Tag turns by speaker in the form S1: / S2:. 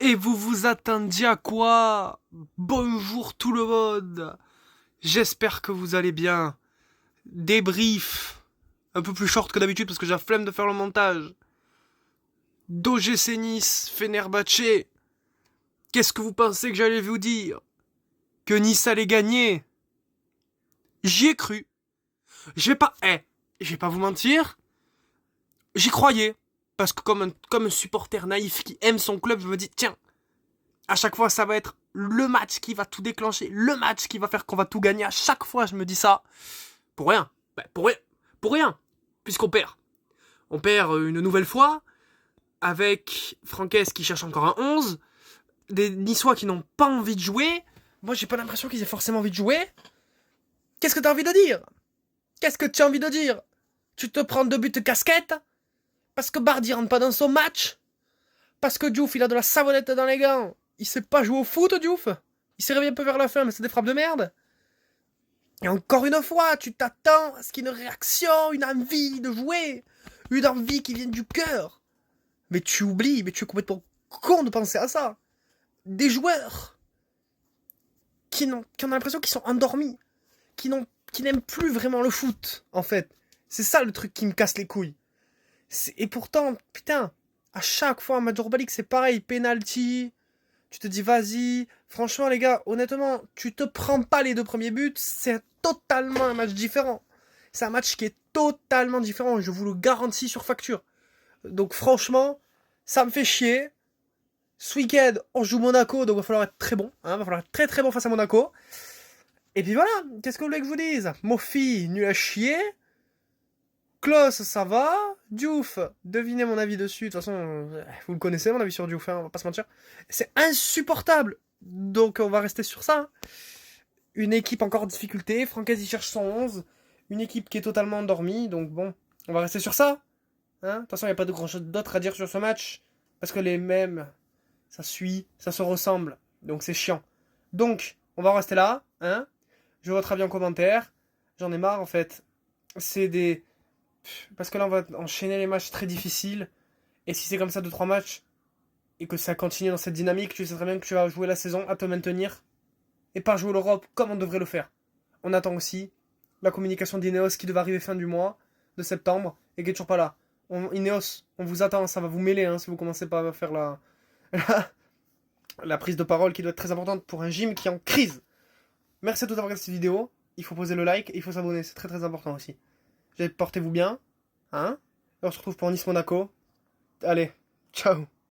S1: Et vous vous attendiez à quoi? Bonjour tout le monde. J'espère que vous allez bien. Débrief. Un peu plus short que d'habitude parce que j'ai la flemme de faire le montage. d'OGC Nice, Fenerbahçe. Qu'est-ce que vous pensez que j'allais vous dire? Que Nice allait gagner? J'y ai cru. Je vais pas... je vais pas vous mentir. J'y croyais. Parce que comme un supporter naïf qui aime son club, je me dis, tiens, à chaque fois, ça va être le match qui va tout déclencher, le match qui va faire qu'on va tout gagner. À chaque fois, je me dis ça. Pour rien. Pour rien. Puisqu'on perd. On perd une nouvelle fois, avec Franquès qui cherche encore un 11, des Niçois qui n'ont pas envie de jouer. Moi, j'ai pas l'impression qu'ils aient forcément envie de jouer. Qu'est-ce que t'as envie de dire? Qu'est-ce que tu as envie de dire? Tu te prends 2 buts de casquette? Parce que Bardi rentre pas dans son match? Parce que Diouf, il a de la savonnette dans les gants? Il sait pas jouer au foot, Diouf? Il s'est réveillé un peu vers la fin, mais c'est des frappes de merde. Et encore une fois, tu t'attends à ce qu'il y ait une réaction, une envie de jouer, une envie qui vienne du cœur. Mais tu oublies, mais tu es complètement con de penser à ça. Des joueurs qui ont l'impression qu'ils sont endormis, qui n'aiment plus vraiment le foot, en fait. C'est ça le truc qui me casse les couilles. Et pourtant, putain, à chaque fois, un match Europa League, c'est pareil, penalty. Tu te dis, vas-y. Franchement, les gars, honnêtement, tu te prends pas les 2 premiers buts. C'est totalement un match différent. C'est un match qui est totalement différent. Je vous le garantis sur facture. Donc, franchement, ça me fait chier. Ce week-end, on joue Monaco, donc il va falloir être très bon. Il va falloir être très très bon face à Monaco. Et puis voilà, qu'est-ce que vous voulez que je vous dise? Mofi, nul à chier. Klaus, ça va. Diouf, devinez mon avis dessus. De toute façon, vous le connaissez, mon avis sur Diouf, on va pas se mentir. C'est insupportable. Donc, on va rester sur ça. Une équipe encore en difficulté. Francaise, il cherche son 11. Une équipe qui est totalement endormie. Donc, bon, on va rester sur ça. De toute façon, il n'y a pas de grand-chose d'autre à dire sur ce match. Parce que les mêmes, ça suit, ça se ressemble. Donc, c'est chiant. Donc, on va rester là. Je veux votre avis en commentaire. J'en ai marre, en fait. C'est des... Parce que là, on va enchaîner les matchs très difficiles. Et si c'est comme ça 2-3 matchs, et que ça continue dans cette dynamique, tu sais très bien que tu vas jouer la saison à te maintenir. Et pas jouer l'Europe comme on devrait le faire. On attend aussi la communication d'Ineos qui devait arriver fin du mois de septembre et qui est toujours pas là. Ineos, on vous attend, ça va vous mêler si vous commencez pas à faire la prise de parole qui doit être très importante pour un gym qui est en crise. Merci à tous d'avoir regardé cette vidéo. Il faut poser le like et il faut s'abonner, c'est très très important aussi. Portez-vous bien. Et on se retrouve pour Nice Monaco. Allez, ciao.